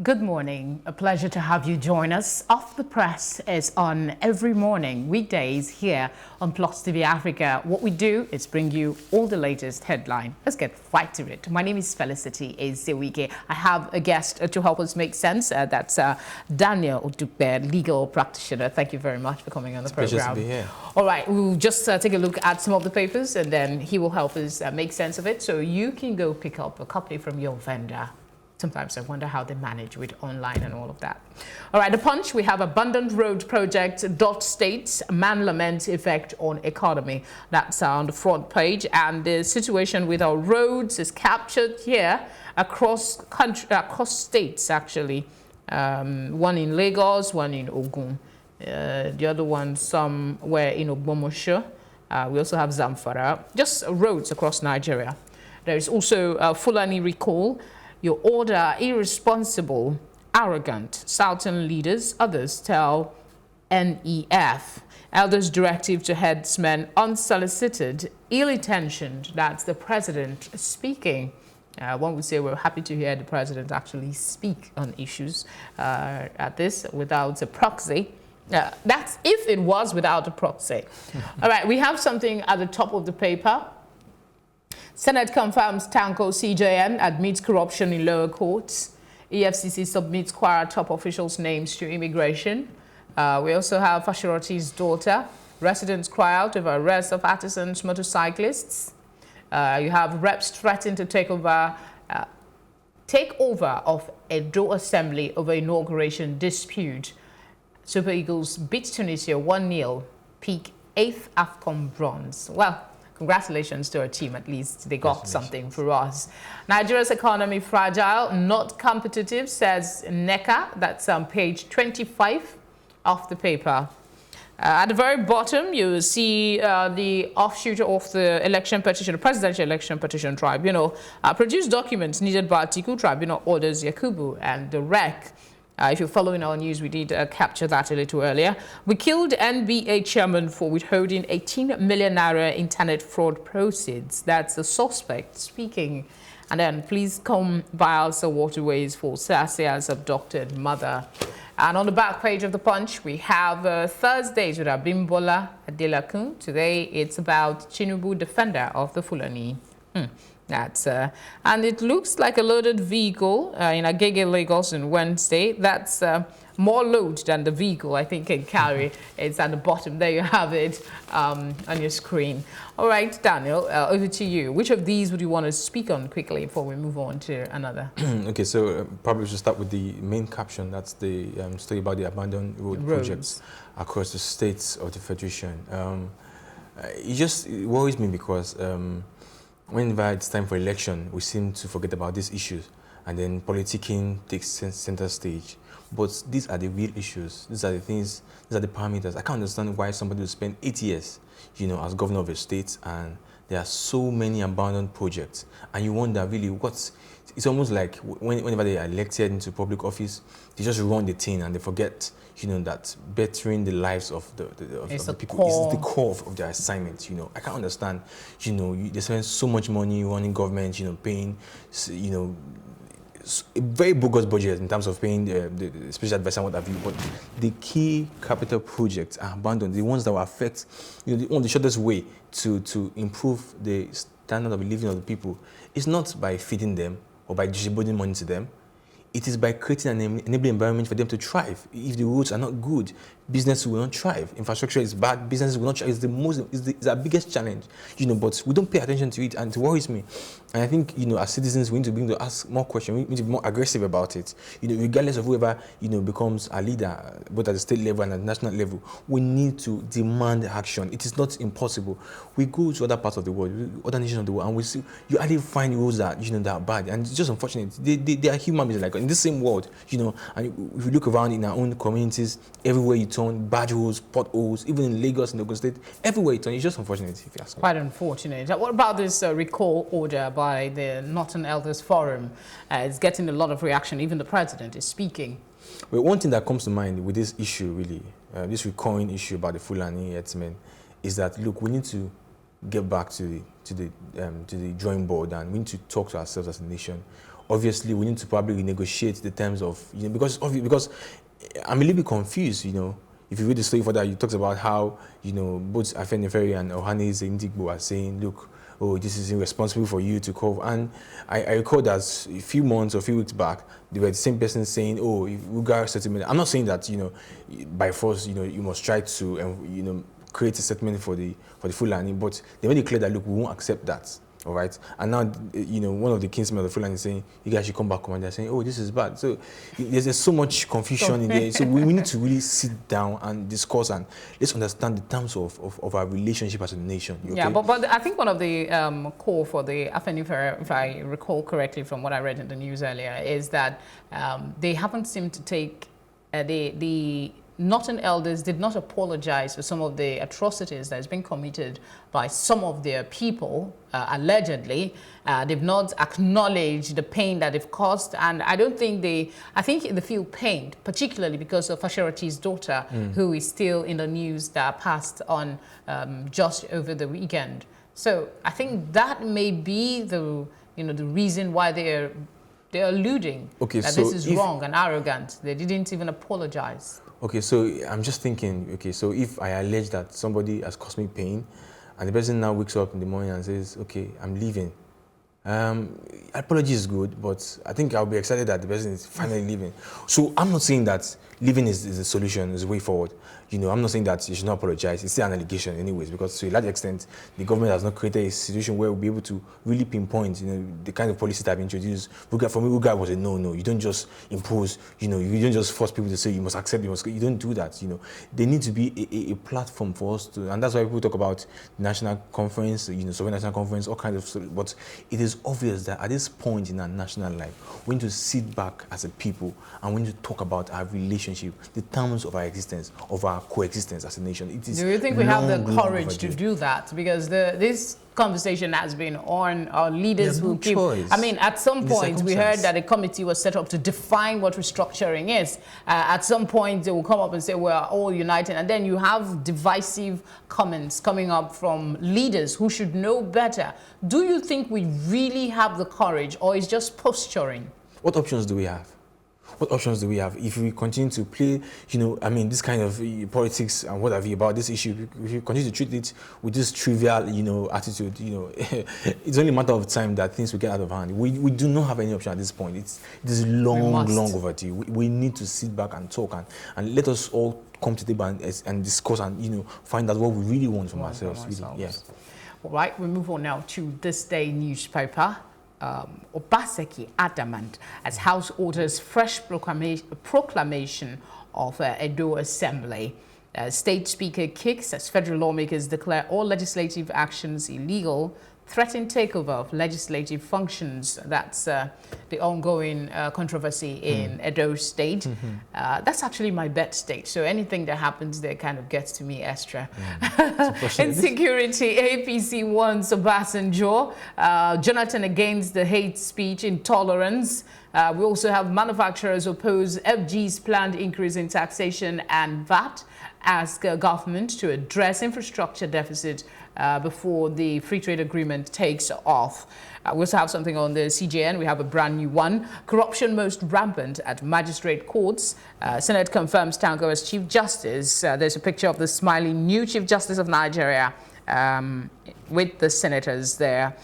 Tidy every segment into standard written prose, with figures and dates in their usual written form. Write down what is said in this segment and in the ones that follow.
Good morning. A pleasure to have you join us. Off the Press is on every morning, weekdays here on Plus TV Africa. What we do is bring you all the latest headline. Let's get right to it. My name is Felicity Ezewike. I have a guest to help us make sense. That's Daniel Odukbe, legal practitioner. Thank you very much for coming on the program. Pleasure to be here. All right, we'll just take a look at some of the papers and then he will help us make sense of it. So you can go pick up a copy from your vendor. Sometimes I wonder how they manage with online and all of that. All right, The Punch, we have abandoned road project, states, man laments effect on economy. That's on the front page. And the situation with our roads is captured here across states, actually. One in Lagos, one in Ogun. The other one somewhere in Ogbomosho. We also have Zamfara. Just roads across Nigeria. There is also a Fulani recall. Your order irresponsible, arrogant, Southern leaders, others tell NEF. Elders directive to herdsmen, unsolicited, ill-intentioned. That's the president speaking. One would say we're happy to hear the president actually speak on issues at this without a proxy. That's if it was without a proxy. All right, we have something at the top of the paper. Senate confirms Tanko CJN admits corruption in lower courts. EFCC submits Kwara top officials' names to immigration. We also have Fashiroti's daughter. Residents cry out over arrest of artisans, motorcyclists. You have reps threatened to take over of Edo Assembly over inauguration dispute. Super Eagles beat Tunisia 1-0, peak 8th AFCON bronze. Well, congratulations to our team, at least they got something for us. Nigeria's economy fragile, not competitive, says NECA. That's on page 25 of the paper. At the very bottom, you will see the offshoot of the election petition, the presidential election petition tribunal. Produced documents needed by Atiku tribunal orders Yakubu and the REC. If you're following our news, we did capture that a little earlier. We killed NBA chairman for withholding 18 million naira internet fraud proceeds. That's the suspect speaking. And then please come Bielsa waterways for Sasia's abducted mother. And on the back page of The Punch, we have Thursdays with Abimbola Adelakun. Today, it's about Tinubu, defender of the Fulani. That's and it looks like a loaded vehicle in Agege, Lagos on Wednesday. That's more load than the vehicle I think can carry. It's at the bottom. There you have it on your screen. All right, Daniel, over to you. Which of these would you want to speak on quickly before we move on to another? Okay, so probably we should start with the main caption. That's the story about the abandoned road projects across the states of the Federation. It worries me because whenever it's time for election, we seem to forget about these issues, and then politicking takes center stage. But these are the real issues. These are the things. These are the parameters. I can't understand why somebody will spend 8 years, as governor of a state, and there are so many abandoned projects, and you wonder really what's. It's almost like whenever they are elected into public office, they just run the thing and they forget, that bettering the lives of the people is the core of their assignment. I can't understand. They spend so much money running government. Paying, a very bogus budget in terms of paying the special advisor and what have you. But the key capital projects are abandoned. The ones that will affect, the shortest way to improve the standard of living of the people is not by feeding them or by distributing money to them. It is by creating an enabling environment for them to thrive. If the roads are not good, business will not thrive. Infrastructure is bad, businesses will not thrive. It's our biggest challenge, but we don't pay attention to it, and it worries me. And I think, as citizens, we need to begin to ask more questions. We need to be more aggressive about it. Regardless of whoever, becomes a leader, both at the state level and at the national level, we need to demand action. It is not impossible. We go to other parts of the world, other nations of the world, and we see, you hardly find roads that, that are bad. And it's just unfortunate. They are human beings, like in this same world, and if you look around in our own communities, everywhere you turn, bad roads, potholes, even in Lagos, in Ogun State, everywhere you turn, it's just unfortunate, if you ask me. Quite unfortunate. What about this recall order by the Northern Elders Forum? It's getting a lot of reaction. Even the president is speaking. Well, one thing that comes to mind with this issue, really, this recurring issue about the Fulani herdsmen, is that, look, we need to get back to the drawing board, and we need to talk to ourselves as a nation obviously we need to probably renegotiate the terms of, because I'm a little bit confused, If you read the story further, it talks about how, both Afenifere and Ohanes Indigbo are saying, look, oh, this is irresponsible for you to call. And I recall that a few months or a few weeks back, they were the same person saying, oh, if Ugar settlement. I'm not saying that, by force, you must try to, create a settlement for the Fulani, but they made it clear that, look, we won't accept that. All right. And now, one of the kinsmen of the Fulani is saying, you guys should come back home. And they're saying, oh, this is bad. So there's so much confusion in there. So we need to really sit down and discuss and let's understand the terms of our relationship as a nation. Okay? Yeah, but I think one of the core for the Afenifere, if I recall correctly from what I read in the news earlier, is that they haven't seemed to take the Northern elders did not apologize for some of the atrocities that has been committed by some of their people, allegedly. They've not acknowledged the pain that they've caused, and I think they feel pained, particularly because of Fasherati's daughter, who is still in the news that passed on just over the weekend. So I think that may be the reason why they're alluding that this is wrong and arrogant. They didn't even apologize. Okay, so I'm just thinking, okay, so if I allege that somebody has caused me pain and the person now wakes up in the morning and says, okay, I'm leaving. Apology is good, but I think I'll be excited that the person is finally leaving. So I'm not saying that leaving is the solution, is the way forward. I'm not saying that you should not apologize. It's still an allegation anyways, because to a large extent, the government has not created a situation where we'll be able to really pinpoint, the kind of policies that have been introduced. For me, Uga was a no. You don't just impose, you don't just force people to say you must accept, you don't do that, There needs to be a platform for us to, and that's why people talk about national conference, sovereign national conference, all kinds of, but it is obvious that at this point in our national life, we need to sit back as a people and we need to talk about our relationship, the terms of our existence, of our coexistence as a nation. It is. Do you think we have the courage to do that? Because this conversation has been on our leaders who keep. Choice. I mean, at some point we heard that a committee was set up to define what restructuring is. At some point they will come up and say we're all united, and then you have divisive comments coming up from leaders who should know better. Do you think we really have the courage, or is just posturing? What options do we have? What options do we have if we continue to play, this kind of politics and what have you about this issue? If we continue to treat it with this trivial, attitude, it's only a matter of time that things will get out of hand. We do not have any option at this point. It is long overdue. We need to sit back and talk and let us all come to the table and discuss and, find out what we really want from ourselves. Really. Yeah. All right, we move on now to This Day newspaper. Obaseki adamant as House orders fresh proclamation of Edo Assembly. State Speaker kicks as federal lawmakers declare all legislative actions illegal, threaten takeover of legislative functions. That's the ongoing controversy in Edo State. That's actually my bet state, so anything that happens there kind of gets to me extra. Insecurity, APC wants Obasanjo. Jonathan against the hate speech, intolerance. We also have manufacturers oppose FG's planned increase in taxation and VAT, ask government to address infrastructure deficit before the free trade agreement takes off. We also have something on the CJN. We have a brand new one. Corruption most rampant at magistrate courts. Senate confirms Tango as Chief Justice. There's a picture of the smiling new Chief Justice of Nigeria with the senators there.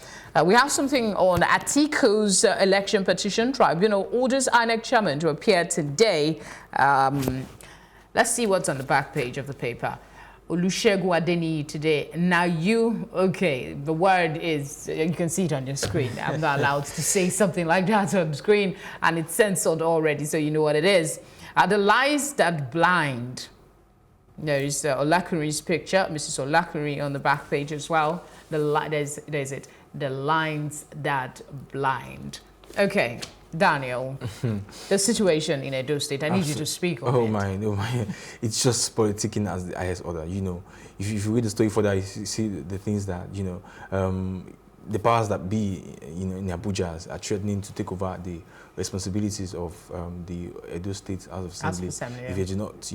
We have something on Atiko's election petition. Tribunal orders INEC chairman to appear today. Let's see what's on the back page of the paper. Olusegun Adeniyi today. Now okay, the word is, you can see it on your screen. I'm not allowed to say something like that on the screen, and it's censored already, so you know what it is. The lies that blind. There is Olakuri's picture, Mrs. Olakuri on the back page as well. There's it. The lines that blind. Okay. Daniel, the situation in Edo State, I need you to speak on it. Oh my. It's just politicking as the highest order, If you read the story further, you see the things that, the powers that be, in Abuja are threatening to take over the responsibilities of the Edo State House of Assembly if they do not,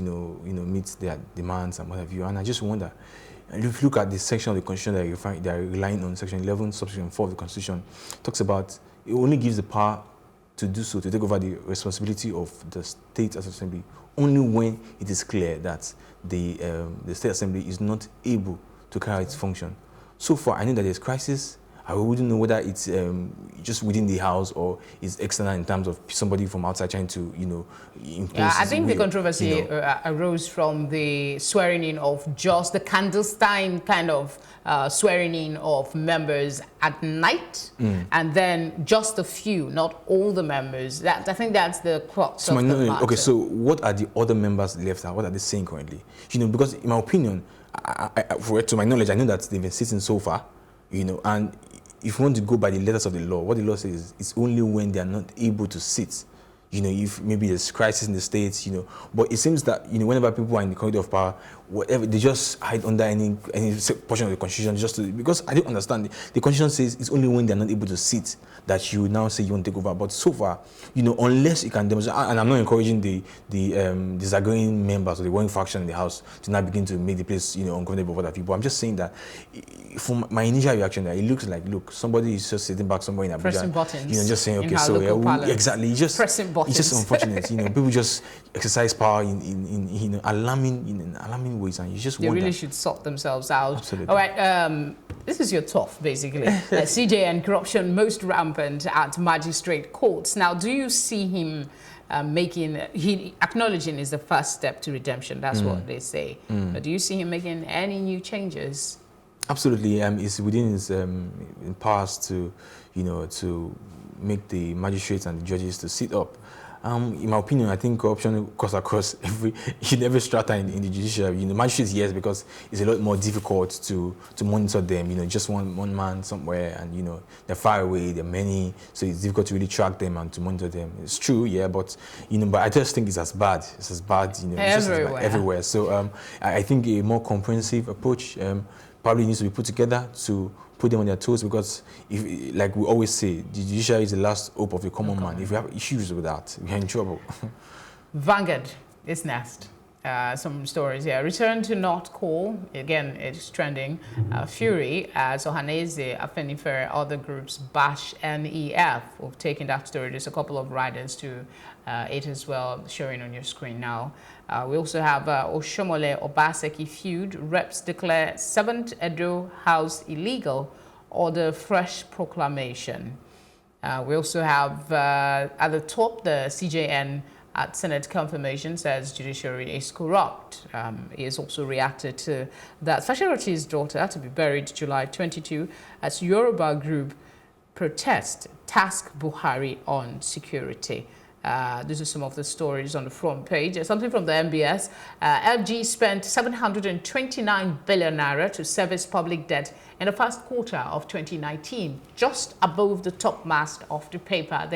meet their demands and what have you. And I just wonder, if you look at the section of the Constitution that they are relying on, Section 11, Subsection 4 of the Constitution, talks about, it only gives the power to do so, to take over the responsibility of the State Assembly, only when it is clear that the State Assembly is not able to carry out its function. So far, I know that there's crisis. I wouldn't know whether it's just within the house or it's external in terms of somebody from outside trying to, impose. Yeah, I think the controversy arose from the swearing in of just the clandestine kind of swearing in of members at night, and then just a few, not all the members. I think that's the crux of the matter. Okay, so what are the other members left and what are they saying currently? Because in my opinion, to my knowledge, I know that they've been sitting so far, and if you want to go by the letters of the law, what the law says is it's only when they are not able to sit. If maybe there's crisis in the states, but it seems that, whenever people are in the corridor of power, whatever, they just hide under any portion of the constitution because I don't understand. The constitution says it's only when they're not able to sit that you now say you want to take over. But so far, unless you can demonstrate, and I'm not encouraging the disagreeing members or the warring faction in the House to now begin to make the place, uncomfortable for other people. I'm just saying that from my initial reaction there, it looks like, somebody is just sitting back somewhere in Abuja, pressing buttons, just saying, okay, so exactly, pressing buttons. It's just unfortunate, people just exercise power in alarming ways, and you just they wonder. really should sort themselves out. Absolutely. All right, this is your tough, basically. CJN corruption most rampant at magistrate courts. Now, do you see him acknowledging is the first step to redemption? That's what they say. But do you see him making any new changes? Absolutely. It's within his powers to, to make the magistrates and the judges to sit up. In my opinion, I think corruption goes across every strata in the judiciary. Magistrates, yes, because it's a lot more difficult to monitor them. Just one man somewhere, and they're far away, they're many, so it's difficult to really track them and to monitor them. It's true, yeah, but but I just think it's as bad. It's as bad, everywhere. So I think a more comprehensive approach probably needs to be put together to put them on their toes, because if, like we always say, the judiciary is the last hope of the common man. If we have issues with that, we're in trouble. Vanguard is next. Some stories here. Return to North Call. Again, it's trending. Fury as Ohaneze, Afenifere, other groups bash NEF. We've taken that story. There's a couple of riders to it as well, showing on your screen now. We also have Oshomole Obaseki feud. Reps declare 7th Edo House illegal. Order fresh proclamation. We also have at the top the CJN at Senate confirmation says judiciary is corrupt. He has also reacted to that. Fashiroti's daughter had to be buried July 22 as Yoruba group protest task Buhari on security. These are some of the stories on the front page. Something from the MBS. LG spent 729 billion naira to service public debt in the first quarter of 2019, just above the top mast of the paper.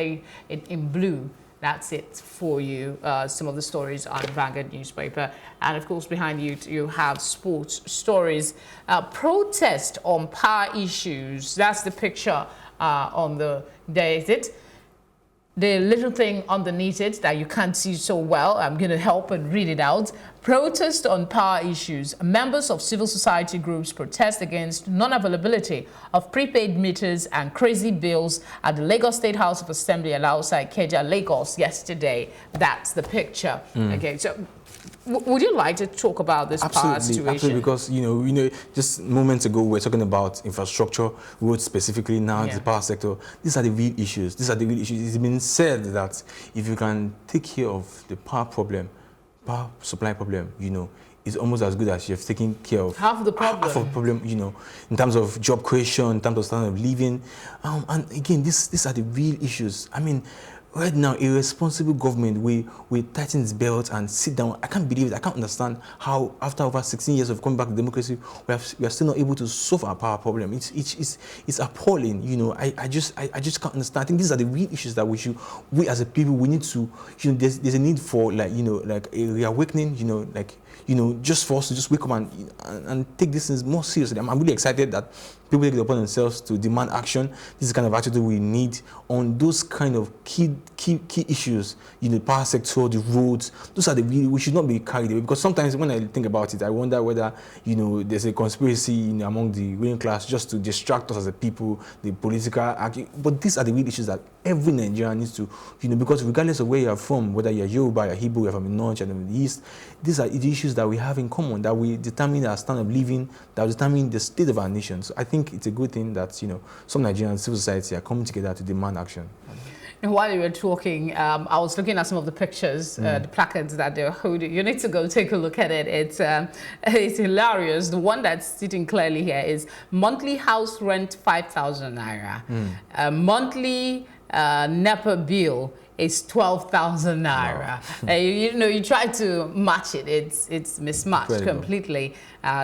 In blue. That's it for you. Some of the stories on Vanguard newspaper. And of course, behind you, you have sports stories. Protest on power issues. That's the picture on the day. Is it? The little thing underneath it that you can't see so well, I'm going to help and read it out. Protest on power issues. Members of civil society groups protest against non-availability of prepaid meters and crazy bills at the Lagos State House of Assembly alongside Ikeja, Lagos yesterday. That's the picture. Okay, so would you like to talk about this power situation? Absolutely, because just moments ago we were talking about infrastructure, roads specifically. Now the power sector. These are the real issues. It's been said that if you can take care of the power supply problem, it's almost as good as you've taken care of half the problem. Half of the problem, in terms of job creation, in terms of standard of living, and again, these are the real issues. I mean, right now, a responsible government will tighten its belt and sit down. I can't believe it. I can't understand how, after over 16 years of coming back to democracy, we are still not able to solve our power problem. It's appalling. I just can't understand. I think these are the real issues that we as a people, we need to. There's a need for like a reawakening. just for us to just wake up and take this things more seriously. I'm really excited that people take it upon themselves to demand action. This is the kind of attitude we need on those kind of key issues, the power sector, the roads. Those are we should not be carried away, because sometimes when I think about it, I wonder whether, there's a conspiracy among the ruling class just to distract us as a people, the political, but these are the real issues that every Nigerian needs to, because regardless of where you are from, whether you're Yoruba, you're Hebrew, you're from the north, you're from the east, these are the issues that we have in common, that we determine our standard of living, that determine the state of our nation. So I think it's a good thing that, some Nigerian civil society are coming together to demand action. And while you were talking, I was looking at some of the pictures, the placards that they're holding. You need to go take a look at it. It's hilarious. The one that's sitting clearly here is monthly house rent 5,000 naira. Monthly NEPA bill is 12,000 naira. Wow. You try to match it. It's mismatched. Incredible. Completely.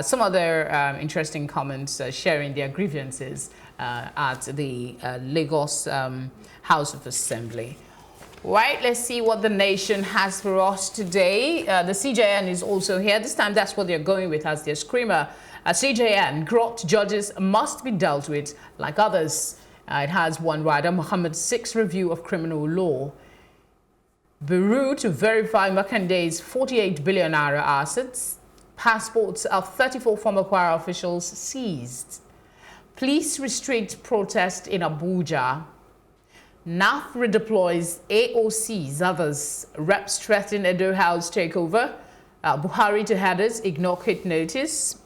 Some other interesting comments sharing their grievances at the Lagos House of Assembly. Right, let's see what the nation has for us today. The CJN is also here. This time that's what they're going with as their screamer. CJN, corrupt judges must be dealt with like others. It has one rider, Muhammad's 6th review of criminal law. Bureau to verify Makande's 48 billion naira assets. Passports of 34 former choir officials seized. Police restrict protest in Abuja. NAF redeploys AOCs, others. Reps threaten Edo House takeover. Buhari to headers, ignore quit notice.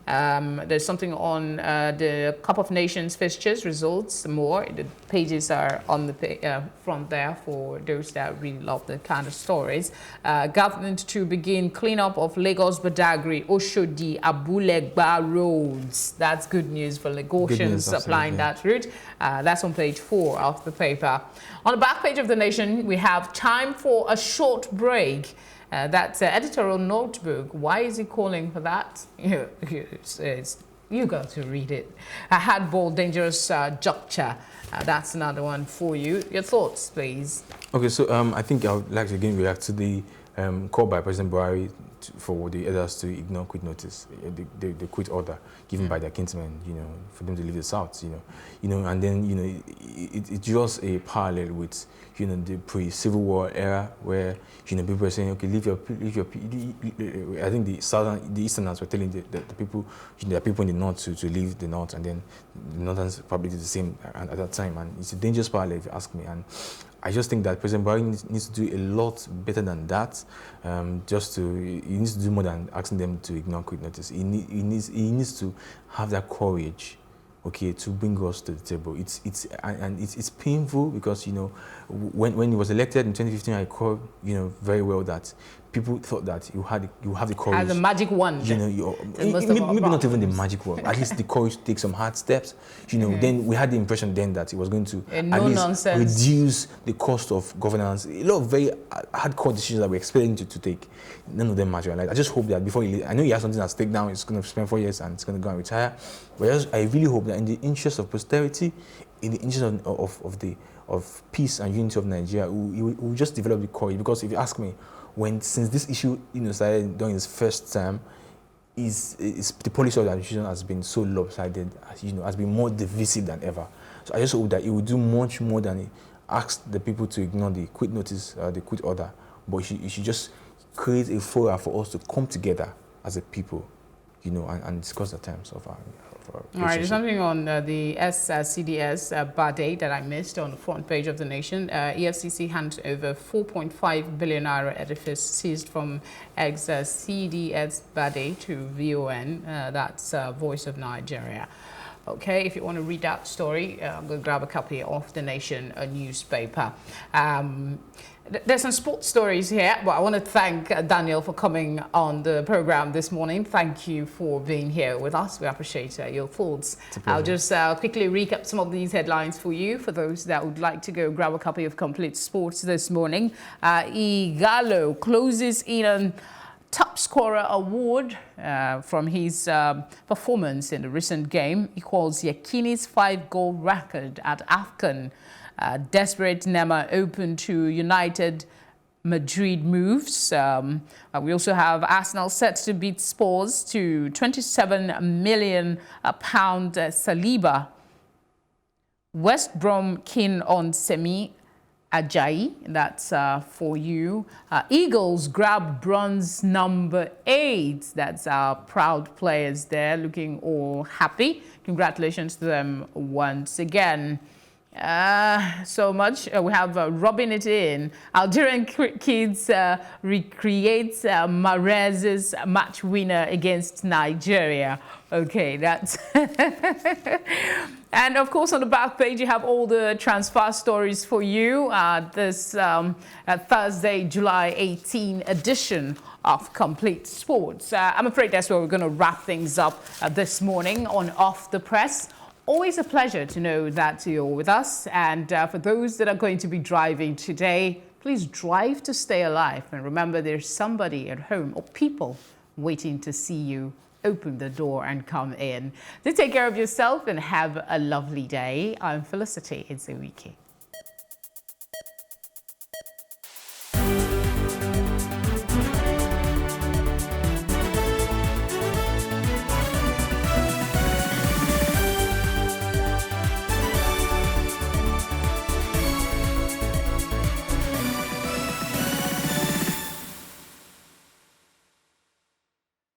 There's something on the Cup of Nations fixtures, results, more. The pages are on the front there for those that really love the kind of stories. Government to begin cleanup of Lagos, Badagry, Oshodi, Abulegba roads. That's good news for Lagosians supplying that route. That's on page 4 of the paper. On the back page of the Nation, we have time for a short break. That's editorial notebook. Why is he calling for that? You got to read it. A hardball, dangerous juncture. That's another one for you. Your thoughts, please. Okay, so I think I would like to again react to the call by President Buhari for the others to ignore quit notice, the quit order given by their kinsmen, for them to leave the South, and then, it draws a parallel with, the pre-Civil War era where, people were saying, okay, leave your I think the Easterners were telling the people, the people in the North to leave the North, and then the Northerns probably did the same at that time, and it's a dangerous parallel if you ask me, and I just think that President Buhari needs to do a lot better than that. He needs to do more than asking them to ignore quit notice. He needs to have that courage, okay, to bring us to the table. It's painful because when he was elected in 2015, I recall very well that people thought that you have the courage. As a magic wand. Maybe not even the magic wand. At least the courage to take some hard steps. Then we had the impression then that it was going to at least reduce the cost of governance. A lot of very hardcore decisions that we're expecting to take. None of them materialized. I just hope that before I know he has something at stake now. It's going to spend 4 years and it's going to go and retire. But I really hope that in the interest of posterity, in the interest of peace and unity of Nigeria, we'll just develop the courage. Because if you ask me, since this issue started during his first term, is the policy of the administration has been so lopsided, has been more divisive than ever. So I just hope that he will do much more than ask the people to ignore the quit notice, the quit order, but he should just create a forum for us to come together as a people, and discuss the terms of our All right, there's something on the CDS Bade that I missed on the front page of the Nation. EFCC hands over 4.5 billion naira edifice seized from ex-CDS Bade to VON. That's Voice of Nigeria. Okay, if you want to read that story, I'm going to grab a copy of the Nation newspaper. There's some sports stories here, but I want to thank Daniel for coming on the program this morning. Thank you for being here with us. We appreciate your thoughts. I'll just quickly recap some of these headlines for you, for those that would like to go grab a copy of Complete Sports this morning. Igalo closes in on top scorer award from his performance in the recent game. Equals Yakini's 5-goal record at AFCON. Desperate Nema open to United Madrid moves. We also have Arsenal set to beat Spurs to £27 million Saliba. West Brom keen on Semi Ajayi, that's for you. Eagles grab bronze number 8. That's our proud players there, looking all happy. Congratulations to them once again. So much. We have rubbing it in. Algerian kids recreates Mahrez's match winner against Nigeria. Okay, that's... And of course, on the back page, you have all the transfer stories for you. This Thursday, July 18 edition of Complete Sports. I'm afraid that's where we're going to wrap things up this morning on Off the Press. Always a pleasure to know that you're with us. And for those that are going to be driving today, please drive to stay alive. And remember, there's somebody at home or people waiting to see you. Open the door and come in. So take care of yourself and have a lovely day. I'm Felicity Izuwike.